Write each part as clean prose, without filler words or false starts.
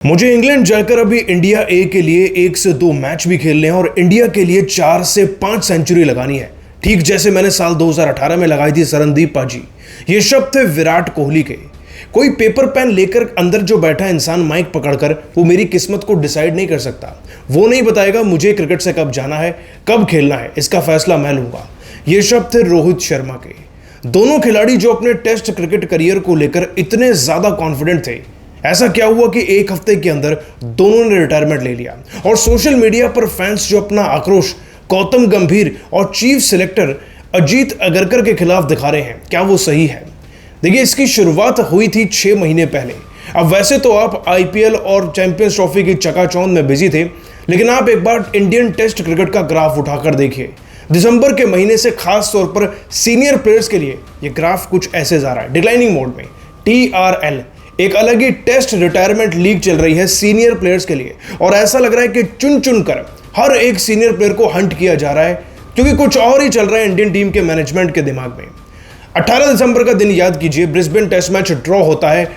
मुझे इंग्लैंड जाकर अभी इंडिया ए के लिए 1 से 2 मैच भी खेलने हैं और इंडिया के लिए 4 से 5 सेंचुरी लगानी है, ठीक जैसे मैंने साल 2018 में लगाई थी सरनदीप पाजी। ये शब्द थे विराट कोहली के। कोई पेपर पेन लेकर अंदर जो बैठा इंसान माइक पकड़कर वो मेरी किस्मत को डिसाइड नहीं कर सकता। वो नहीं बताएगा मुझे क्रिकेट से कब जाना है, कब खेलना है, इसका फैसला मैं लूंगा। ये शब्द थे रोहित शर्मा के। दोनों खिलाड़ी जो अपने टेस्ट क्रिकेट करियर को लेकर इतने ज्यादा कॉन्फिडेंट थे, ऐसा क्या हुआ कि एक हफ्ते के अंदर दोनों ने रिटायरमेंट ले लिया। और सोशल मीडिया पर फैंस जो अपना आक्रोश गौतम गंभीर और चीफ सिलेक्टर अजीत अगरकर के खिलाफ दिखा रहे हैं, क्या वो सही है? देखिए, इसकी शुरुआत हुई थी 6 महीने पहले। अब वैसे तो आप आईपीएल और चैंपियंस ट्रॉफी की चकाचौंध में बिजी थे, लेकिन आप एक बार इंडियन टेस्ट क्रिकेट का ग्राफ उठाकर देखिए। दिसंबर के महीने से खास तौर पर सीनियर प्लेयर्स के लिए ये ग्राफ कुछ ऐसे जा रहा है, डिक्लाइनिंग मोड में। TRL एक अलग ही टेस्ट रिटायरमेंट लीग चल रही है सीनियर प्लेयर्स के लिए, और ऐसा लग रहा है कि चुन चुन कर हर एक सीनियर प्लेयर को हंट किया जा रहा है, क्योंकि कुछ और ही चल रहा है इंडियन टीम के मैनेजमेंट के दिमाग में। 18 दिसंबर का दिन याद कीजिए, ब्रिस्बेन टेस्ट मैच ड्रॉ होता है।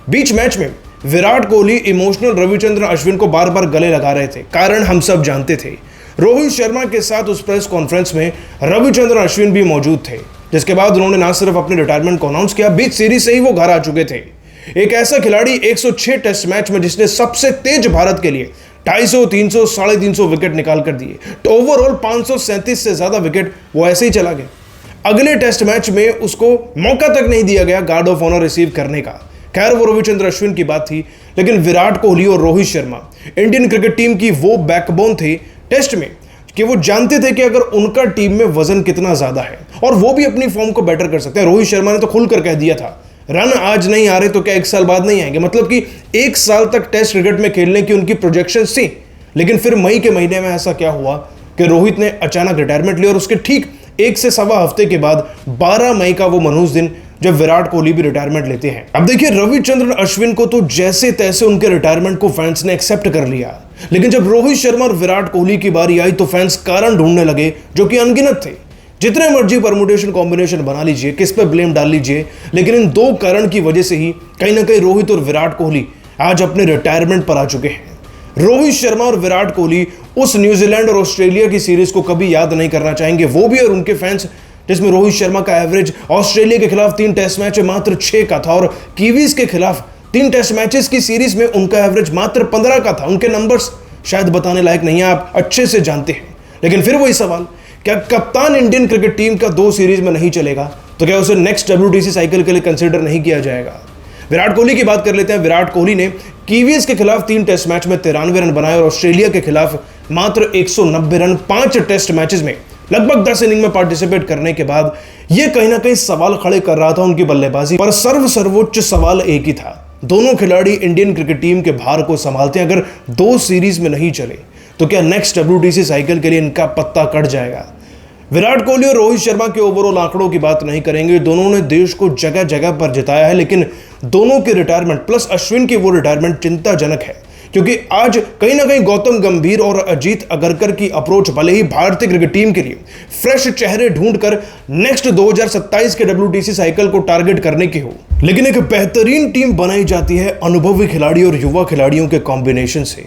बीच मैच में विराट कोहली इमोशनल रविचंद्रन अश्विन को बार बार गले लगा रहे थे, कारण हम सब जानते थे। रोहित शर्मा के साथ उस प्रेस कॉन्फ्रेंस में रविचंद्रन अश्विन भी मौजूद थे, जिसके बाद उन्होंने ना सिर्फ अपने रिटायरमेंट को अनाउंस किया, बीच सीरीज से ही वो घर आ चुके थे। एक ऐसा खिलाड़ी 106 टेस्ट मैच में जिसने सबसे तेज भारत के लिए 250, 300, 350 विकेट निकाल कर दिए, तो ओवरऑल 537 से ज्यादा विकेट वो ऐसे ही चला गया। अगले टेस्ट मैच में उसको मौका तक नहीं दिया गया गार्ड ऑफ ऑनर रिसीव करने का। खैर, वो रविचंद्र अश्विन की बात थी, लेकिन विराट कोहली और Rohit Sharma Indian cricket team की वो बैकबोन थे टेस्ट में कि वो जानते थे कि अगर उनका टीम में वजन कितना ज्यादा है और वो भी अपनी फॉर्म को बेटर कर सकते हैं। रोहित शर्मा ने तो खुलकर कह दिया था, रन आज नहीं आ रहे तो क्या 1 साल बाद नहीं आएंगे, मतलब कि 1 साल तक टेस्ट क्रिकेट में खेलने की उनकी प्रोजेक्शन थी। लेकिन फिर मई के महीने में ऐसा क्या हुआ कि रोहित ने अचानक रिटायरमेंट लिया, और उसके ठीक 1 से सवा हफ्ते के बाद 12 मई का वो मनहूस दिन जब विराट कोहली भी रिटायरमेंट लेते हैं। अब देखिए, रविचंद्रन अश्विन को तो जैसे तैसे उनके रिटायरमेंट को फैंस ने एक्सेप्ट कर लिया, लेकिन जब रोहित शर्मा और विराट कोहली की बारी आई तो फैंस कारण ढूंढने लगे जो कि अनगिनत थे। जितने मर्जी परमुटेशन कॉम्बिनेशन बना लीजिए, किस पे ब्लेम डाल लीजिए, लेकिन इन 2 कारण की वजह से ही कहीं ना कहीं रोहित और विराट कोहली आज अपने रिटायरमेंट पर आ चुके हैं। रोहित शर्मा और विराट कोहली उस न्यूजीलैंड और ऑस्ट्रेलिया की सीरीज को कभी याद नहीं करना चाहेंगे, वो भी और उनके फैंस, जिसमें रोहित शर्मा का एवरेज ऑस्ट्रेलिया के खिलाफ 3 टेस्ट मैच में मात्र 6 का था, और कीवीज के खिलाफ 3 टेस्ट मैचेस की सीरीज में उनका एवरेज मात्र 15 का था। उनके नंबर्स शायद बताने लायक नहीं है, आप अच्छे से जानते हैं। लेकिन फिर वही सवाल, क्या कप्तान इंडियन क्रिकेट टीम का 2 सीरीज में नहीं चलेगा तो क्या उसे नेक्स्ट WTC साइकिल के लिए कंसीडर नहीं किया जाएगा? विराट कोहली की बात कर लेते हैं। विराट कोहली ने कीवीज के खिलाफ 3 टेस्ट मैच में 93 रन बनाए और ऑस्ट्रेलिया के खिलाफ मात्र 190 रन 5 टेस्ट मैचेस में लगभग 10 इनिंग में पार्टिसिपेट करने के बाद यह कहीं ना कहीं सवाल खड़े कर रहा था उनकी बल्लेबाजी पर। सर्वोच्च सवाल एक ही था, दोनों खिलाड़ी इंडियन क्रिकेट टीम के भार को संभालते हैं। अगर 2 सीरीज में नहीं चले तो क्या नेक्स्ट WTC साइकिल के लिए इनका पत्ता कट जाएगा? विराट कोहली और रोहित शर्मा के ओवरऑल आंकड़ों की बात नहीं करेंगे, दोनों ने देश को जगह जगह पर जिताया है, लेकिन दोनों के रिटायरमेंट प्लस अश्विन की वो रिटायरमेंट चिंताजनक है, क्योंकि आज कहीं ना कहीं गौतम गंभीर और अजीत अगरकर की अप्रोच भले ही भारतीय क्रिकेट टीम के लिए फ्रेश चेहरे ढूंढकर नेक्स्ट 2027 के WTC साइकिल को टारगेट करने की हो, लेकिन एक बेहतरीन टीम बनाई जाती है अनुभवी खिलाड़ी और युवा खिलाड़ियों के कॉम्बिनेशन से।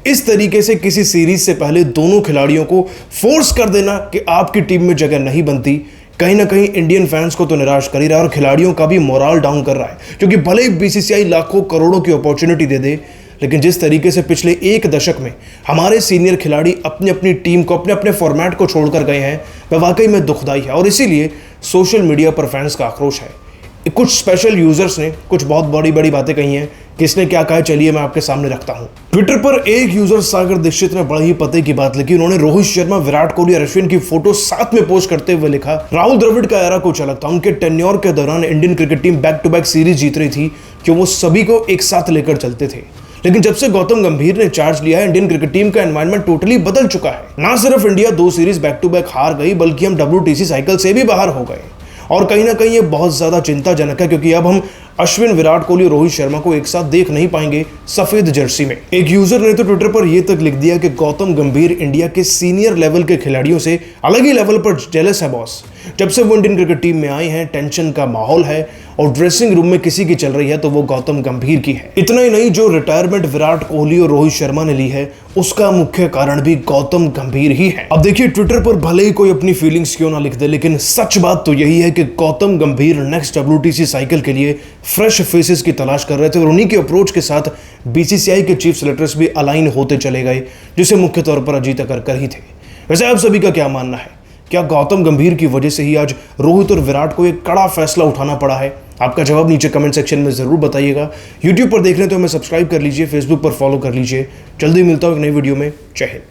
इस तरीके से किसी सीरीज से पहले दोनों खिलाड़ियों को फोर्स कर देना कि आपकी टीम में जगह नहीं बनती, कहीं ना कहीं इंडियन फैंस को तो निराश कर ही रहा है और खिलाड़ियों का भी मोरल डाउन कर रहा है, क्योंकि भले ही BCCI लाखों करोड़ों की अपॉर्चुनिटी दे दे, लेकिन जिस तरीके से पिछले 1 दशक में हमारे सीनियर खिलाड़ी अपनी अपनी टीम को अपने अपने फॉर्मेट को छोड़कर गए हैं, वह वाकई में दुखदाई है। और इसीलिए सोशल मीडिया पर फैंस का आक्रोश है। कुछ स्पेशल यूजर्स ने कुछ बहुत बड़ी बातें कही हैं। किसने क्या कहा, चलिए मैं आपके सामने रखता हूं। ट्विटर पर एक यूजर सागर दीक्षित ने बड़े ही पते की बात लिखी। उन्होंने रोहित शर्मा, विराट कोहली और अश्विन की फोटो साथ में पोस्ट करते हुए लिखा, राहुल द्रविड़ का एरा कुछ अलग था। उनके टेन्योर के दौरान Indian cricket team back to back series जीत रही थी कि वो सभी को एक साथ लेकर चलते थे, लेकिन जब से गौतम गंभीर ने चार्ज लिया है, इंडियन क्रिकेट टीम का एनवायरनमेंट टोटली बदल चुका है। ना सिर्फ India 2 series back to back हार गई, बल्कि हम WTC साइकिल से भी बाहर हो गए। और कहीं ना कहीं ये बहुत ज्यादा चिंताजनक है, क्योंकि अब हम अश्विन, विराट कोहली और रोहित शर्मा को एक साथ देख नहीं पाएंगे सफेद जर्सी में। एक यूजर ने तो ट्विटर पर यह तक लिख दिया कि गौतम गंभीर इंडिया के सीनियर लेवल के खिलाड़ियों से अलग ही लेवल पर जेलस है बॉस। जब से वो इंडियन क्रिकेट टीम में आए हैं, टेंशन का माहौल है और ड्रेसिंग रूम में किसी की चल रही है तो वो गौतम गंभीर की है। इतना ही नहीं, जो रिटायरमेंट विराट कोहली और रोहित शर्मा ने ली है उसका मुख्य कारण भी गौतम गंभीर ही है। अब देखिए, ट्विटर पर भले ही कोई अपनी फीलिंग्स क्यों ना लिख दे, लेकिन सच बात तो यही है कि गौतम गंभीर नेक्स्ट WTC साइकिल के लिए फ्रेश फेसेस की तलाश कर रहे थे और उन्हीं के अप्रोच के साथ BCCI के चीफ सेलेक्टर्स भी अलाइन होते चले गए, जिसे मुख्य तौर पर अजीत अग्रकर ही थे। वैसे आप सभी का क्या मानना है? क्या गौतम गंभीर की वजह से ही आज रोहित और विराट को एक कड़ा फैसला उठाना पड़ा है? आपका जवाब नीचे कमेंट सेक्शन में जरूर बताइएगा। YouTube पर देख रहे हैं तो हमें सब्सक्राइब कर लीजिए, Facebook पर फॉलो कर लीजिए। जल्दी मिलता हूं एक नई वीडियो में। जय हिंद।